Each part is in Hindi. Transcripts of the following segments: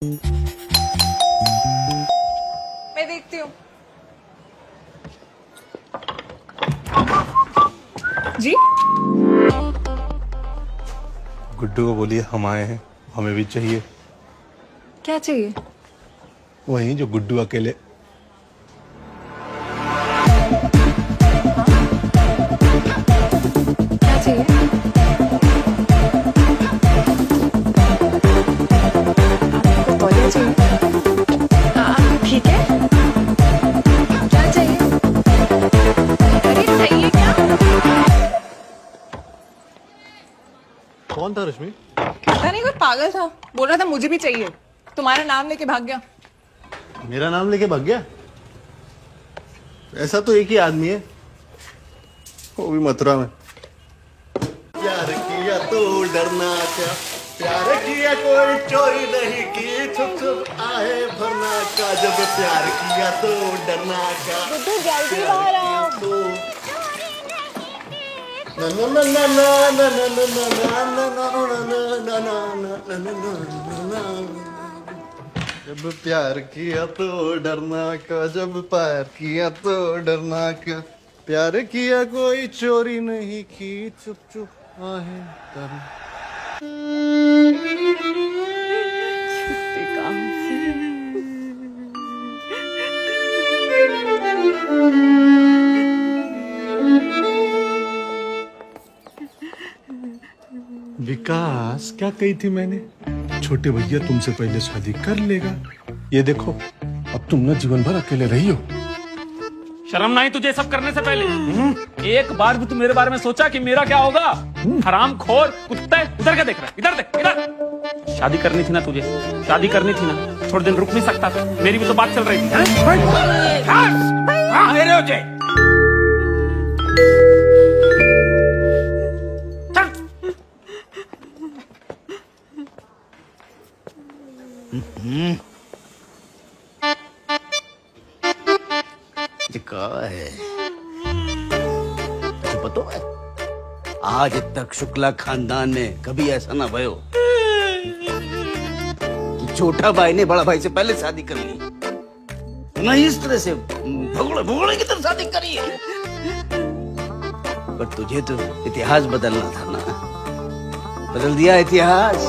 मैं देखती हूँ। जी गुड्डू को बोलिए हम आए हैं, हमें भी चाहिए। क्या चाहिए? वही जो गुड्डू अकेले। क्या चाहिए? आपको तौलिया चाहिए? ठीक है। क्या चाहिए? अरे चाहिए क्या? कौन था रश्मि? पता नहीं, कोई पागल था, बोल रहा था मुझे भी चाहिए। तुम्हारा नाम लेके भाग गया। मेरा नाम लेके भाग गया? ऐसा तो एक ही आदमी है, वो भी मथुरा में। प्यार किया तो डरना क्या, प्यार किया कोई चोरी नहीं की, छुप छुप आए भरना का, जब प्यार किया तो डरना क्या। गुड्डू जल्दी बाहर आओ। ना ना ना ना ना ना ना ना ना ना ना ना। जब प्यार किया तो डरना का, जब प्यार किया तो डरना का, प्यार किया कोई चोरी नहीं की, चुप चुप आहे डरना। विकास, क्या कही थी मैंने? छोटे भैया तुमसे पहले शादी कर लेगा। ये देखो, अब तुम ना जीवन भर अकेले रही हो। शर्म नहीं तुझे सब करने से पहले? एक बार भी तू मेरे बारे में सोचा कि मेरा क्या होगा? हरामखोर कुत्ते, उधर क्या देख रहा है? इधर देख, इधर। शादी करनी थी ना तुझे, शादी करनी थी ना, थोड़े दिन रुक नहीं सकता था? मेरी भी तो बात चल रही थी। मेरे हो जे। कहा है तो पता है, आज तक शुक्ला खानदान में कभी ऐसा ना भयो कि छोटा भाई ने बड़ा भाई से पहले शादी कर ली, ना इस तरह से भगोड़े भगोड़े की तरह शादी करी है। पर तुझे तो इतिहास बदलना था ना, बदल दिया इतिहास।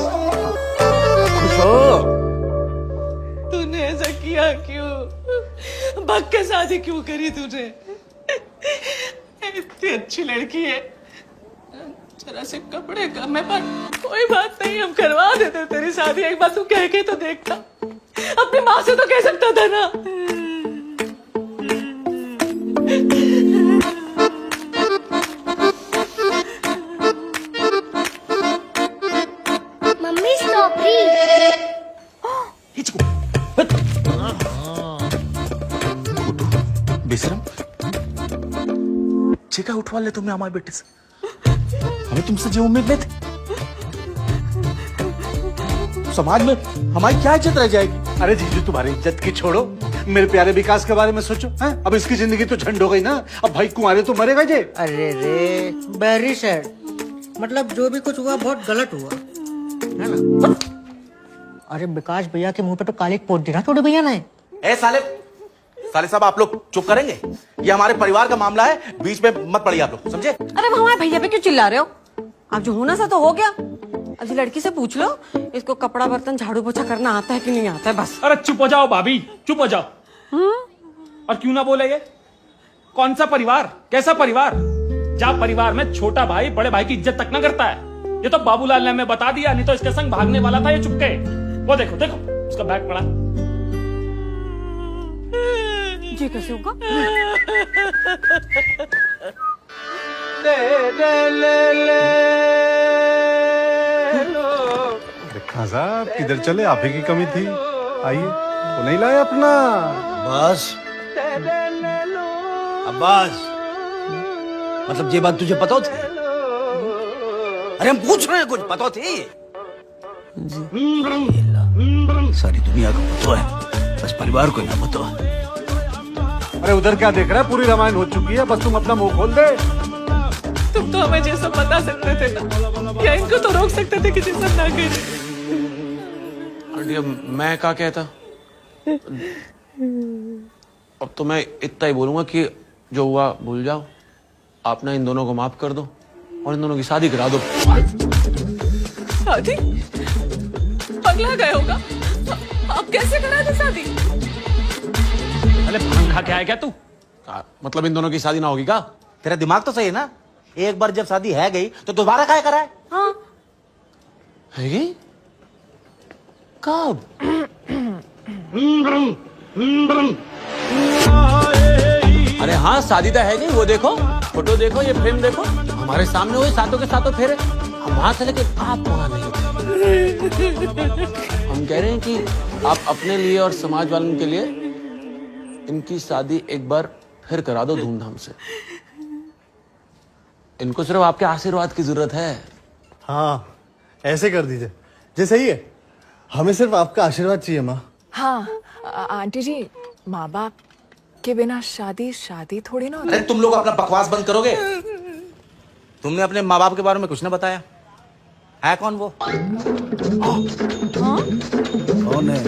खुश हो? तूने ऐसा किया क्यों? भाग के शादी क्यों करी तूने? इतनी अच्छी लड़की है, जरा से कपड़े कम है, पर कोई बात नहीं, हम करवा देते तेरी शादी। एक बार तू कह के तो देखता, अपनी माँ से तो कह सकता था ना। Mummy strawberry. बेशरम, चिका उठवा ले तुम्हें हमारे बेटे से, हमें तुमसे जो उम्मीद नहीं थी। समाज में हमारी क्या इज्जत रह जाएगी? अरे जीजू, तुम्हारी इज्जत की छोड़ो, मेरे प्यारे विकास के बारे में सोचो। हैं? अब इसकी जिंदगी तो झंड हो गई ना, अब भाई कुंवारे तो मरेगा जे। अरे रे बैरी सर, मतलब जो भी कुछ हुआ बहुत गलत हुआ है ना। अरे विकास भैया के मुंह पे तो कालिक पोत दी ना छोटे भैया ने। ए साले साहब, आप लोग चुप करेंगे? ये हमारे परिवार का मामला है, बीच में मत पड़िए आप लोग, समझे? अरे वो हमारे भैया पे क्यों चिल्ला रहे हो? अब जो होना सा तो हो गया। अभी लड़की से पूछ लो, इसको कपड़ा बर्तन झाड़ू पोछा करना आता है कि नहीं आता है, बस। अरे चुप हो जाओ भाभी, चुप हो जाओ। और क्यों ना बोले? ये कौन सा परिवार, कैसा परिवार, जहाँ परिवार में छोटा भाई बड़े भाई की इज्जत तक ना करता है? ये तो बाबूलाल ने हमें बता दिया, नहीं तो इसके संग भागने वाला था ये चुपके। वो देखो देखो, उसका बैग पड़ा। ये कैसे होगा? खां साहब, किधर चले? आप ही की कमी थी, आइए। वो नहीं लाए अपना अब्बास, अब्बास, मतलब ये बात तुझे पता थी? अरे हम पूछ रहे हैं, कुछ पता थी? सारी दुनिया को पता है, बस परिवार को ना पता। अरे उधर क्या देख रहा है? पूरी रामायण हो चुकी है, बस तुम अपना मुंह खोल दे। तुम तो हमें जैसा बता सकते थे ना, या इनको तो रोक सकते थे कि जैसा ना करे। ये मैं क्या कहता, अब तो मैं इतना ही बोलूंगा कि जो हुआ भूल जाओ, आप ना इन दोनों को माफ कर दो और इन दोनों की शादी करा दो। शादी? पगला गए होगा, अब कैसे करा दे शादी? अरे पंखा क्या है क्या तू? मतलब इन दोनों की शादी ना होगी क्या? तेरा दिमाग तो सही है ना, एक बार जब शादी है गई तो दोबारा काय कराए? हाँ है कब? अरे हाँ, शादी तो है नहीं, वो देखो फोटो देखो, ये फ्रेम देखो, हमारे सामने हुए सातों के सातों फेरे, हम वहां से लेके आप वहां नहीं। हम कह रहे हैं कि आप अपने लिए और समाज वालों के लिए इनकी शादी एक बार फिर करा दो धूमधाम से। इनको सिर्फ आपके आशीर्वाद की जरूरत है। हाँ, ऐसे कर दीजिए, जी सही है, हमें सिर्फ आपका आशीर्वाद चाहिए माँ। हाँ आंटी जी, माँ बाप के बिना शादी शादी थोड़ी ना होती। अरे तुम लोग अपना बकवास बंद करोगे? तुमने अपने माँ बाप के बारे में कुछ ना बताया। है कौन वो? कौन है?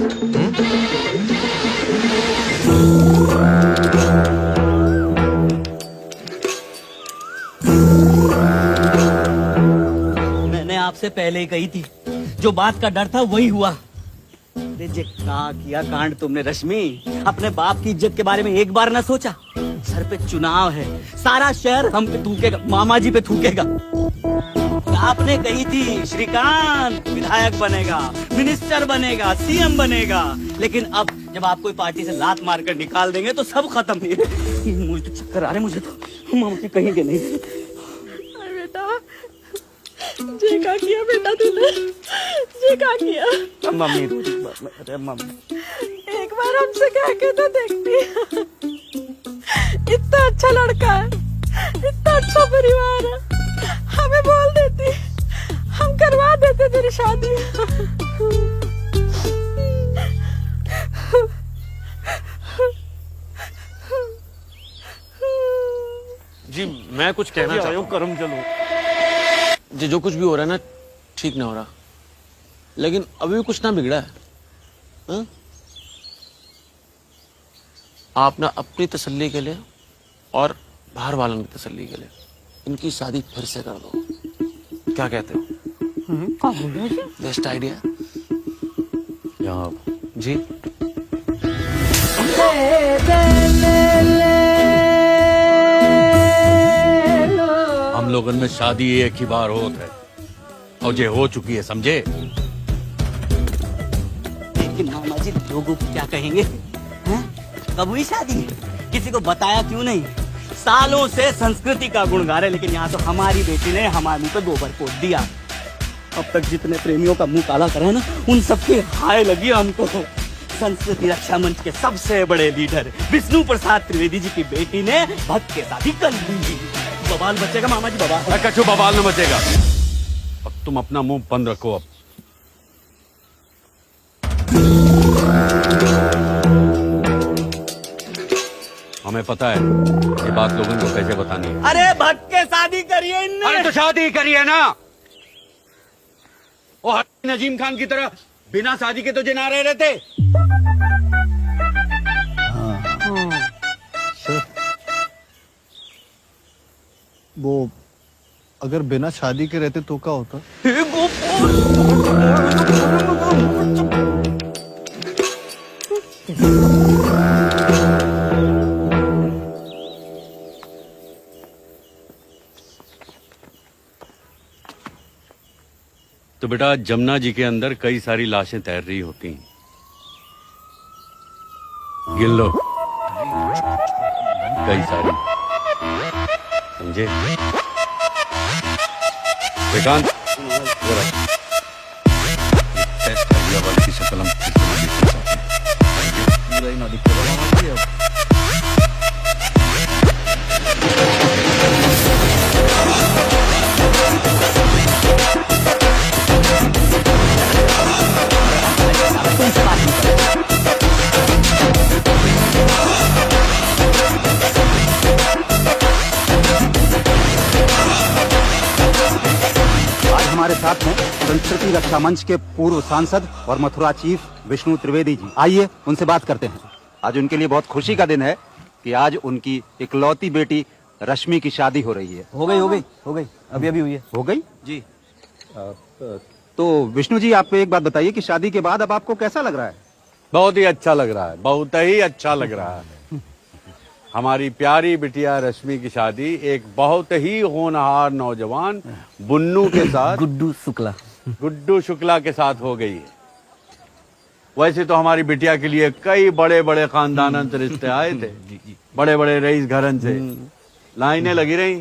मैंने आपसे पहले ही कही थी, जो बात का डर था वही हुआ। अरे जे का किया कांड तुमने रश्मि, अपने बाप की इज्जत के बारे में एक बार ना सोचा? सर पे चुनाव है, सारा शहर हम पे थूकेगा, मामा जी पे थूकेगा। आपने कही थी श्रीकांत विधायक बनेगा, मिनिस्टर बनेगा, सीएम बनेगा, लेकिन अब जब आप कोई पार्टी से लात मारकर निकाल देंगे तो सब खत्म। मुझे तो चक्कर आ रहे, मुझे तो मामा जी कहेंगे नहीं। बेटा जे का किया बेटा तूने, जे का किया? मम्मी अरे मम्मी, एक बार हमसे कह के तो देखती। इतना अच्छा लड़का है, इतना अच्छा परिवार है, हमें बोल देती, हम करवा देते तेरी शादी। जी मैं कुछ कहना चाहता हूँ। करम चलो जी, जो कुछ भी हो रहा है ना, ठीक ना हो रहा, लेकिन अभी भी कुछ ना बिगड़ा है। हा? आप ना अपनी तसल्ली के लिए और बाहर वालों की तसल्ली के लिए इनकी शादी फिर से कर दो। क्या कहते हो? बेस्ट आइडिया जी। हम लोगन में शादी एक ही बार होत है और ये हो चुकी है, समझे? लेकिन मामा जी लोगों को क्या कहेंगे? हैं? कब हुई शादी? किसी को बताया क्यों नहीं? सालों से संस्कृति का गुण गा रहे, लेकिन यहाँ तो हमारी बेटी ने हमारे मुंह पे गोबर पोत दिया। अब तक जितने प्रेमियों का मुंह काला करा है ना, उन सबकी हाय लगी हमको। संस्कृति रक्षा मंच के सबसे बड़े लीडर विष्णु प्रसाद त्रिवेदी जी की बेटी ने भक्त के शादी कर ली। बवाल बचेगा मामा जी, बवाल। कछु बवाल न बचेगा। अब तुम अपना मुंह बंद रखो। अब हमें पता है ये बात लोगों को कैसे बतानी है। अरे भक्त के शादी करिए इनने। अरे तो शादी करिए ना। और नजीम खान की तरह बिना शादी के तो जिना रहे रहते। वो अगर बिना शादी के रहते तो क्या होता? तो बेटा, जमुना जी के अंदर कई सारी लाशें तैर रही होती हैं, गिन लो। कई सारी, समझे? श्रीकांत, जरा टेस्ट वाली की शक्ल हम आज हमारे साथ हैं संस्कृति रक्षा मंच के पूर्व सांसद और मथुरा चीफ विष्णु त्रिवेदी जी। आइए उनसे बात करते हैं। आज उनके लिए बहुत खुशी का दिन है कि आज उनकी इकलौती बेटी रश्मि की शादी हो रही है। हो गई अभी हुई है। हो गई जी। तो विष्णु जी, आप एक बात बताइए कि शादी के बाद अब आपको कैसा लग रहा है? बहुत ही अच्छा लग रहा है, बहुत ही अच्छा लग रहा है। हमारी प्यारी बिटिया रश्मि की शादी एक बहुत ही होनहार नौजवान बुन्नू के साथ, गुड्डू शुक्ला के साथ हो गई है। वैसे तो हमारी बिटिया के लिए कई बड़े बड़े खानदानन से रिश्ते आए थे, बड़े बड़े रईस घरन से लाइनें लगी रही,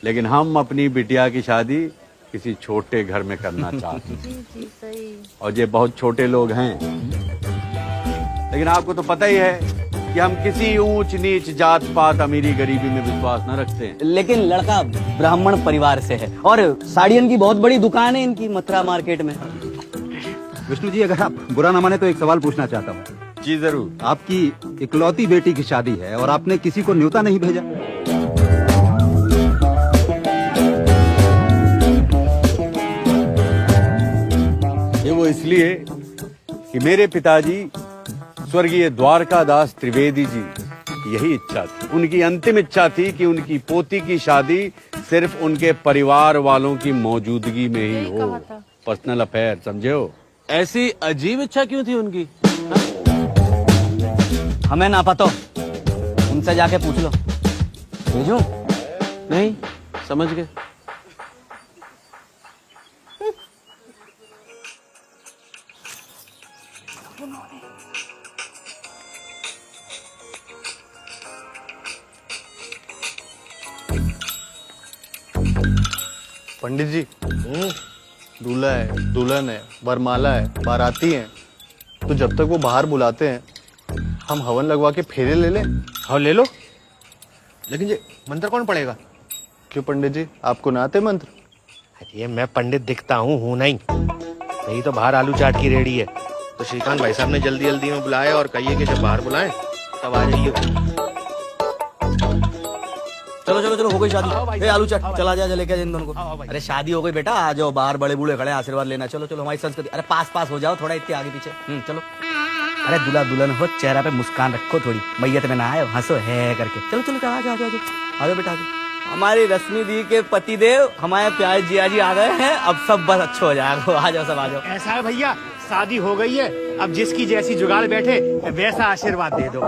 लेकिन हम अपनी बिटिया की शादी किसी छोटे घर में करना चाहते हैं। और ये बहुत छोटे लोग हैं, लेकिन आपको तो पता ही है कि हम किसी ऊंच नीच जात पात अमीरी गरीबी में विश्वास न रखते हैं। लेकिन लड़का ब्राह्मण परिवार से है और साड़ियन की बहुत बड़ी दुकान है इनकी मथुरा मार्केट में। विष्णु जी, अगर आप बुरा ना माने तो एक सवाल पूछना चाहता हूँ। जी जरूर। आपकी इकलौती बेटी की शादी है और आपने किसी को न्योता नहीं भेजा? ये वो इसलिए कि मेरे पिताजी स्वर्गीय द्वारकादास त्रिवेदी जी यही इच्छा थी, उनकी अंतिम इच्छा थी कि उनकी पोती की शादी सिर्फ उनके परिवार वालों की मौजूदगी में ही हो। पर्सनल अफेयर, समझे हो? ऐसी अजीब इच्छा क्यों थी उनकी? हमें ना पता, उनसे जाके पूछ लो। भेजूं? नहीं, समझ गए। पंडित जी, दूल्हा है, दुल्हन है, वरमाला है, बाराती हैं, तो जब तक वो बाहर बुलाते हैं हम हवन लगवा के फेरे ले लें। हाँ ले लो, लेकिन ये मंत्र कौन पढ़ेगा? क्यों पंडित जी, आपको ना आते मंत्र? ये मैं पंडित दिखता हूँ नहीं। नहीं तो बाहर आलू चाट की रेडी है, तो श्रीकांत भाई साहब ने जल्दी जल्दी में बुलाया और कहिए कि जब बाहर बुलाएं तब आ जाइए। चलो चलो चलो, हो गई शादी। ए आलू चाट, चला जा लेके इन दोनों को। अरे शादी हो गई बेटा, आ जाओ, बाहर बड़े बूढ़े खड़े, आशीर्वाद लेना। चलो चलो, हमारी संस्कृति। अरे पास हो जाओ थोड़ा, इतने आगे पीछे। चलो। अरे दूल्हा दुल्हन हो, चेहरा पे मुस्कान रखो थोड़ी, मैयत में ना आए, हंसो है करके। चलो चलो, आ जाओ आ जाओ बेटा, आ जाओ। हमारी रश्मि दी के पतिदेव हमारे प्यारे जिया जी आ गए हैं, अब सब बस अच्छा हो जाएगा। आ जाओ सब, आ जाओ। ऐसा है भैया, शादी हो गई है, अब जिसकी जैसी जुगाड़ बैठे वैसा आशीर्वाद दे दो।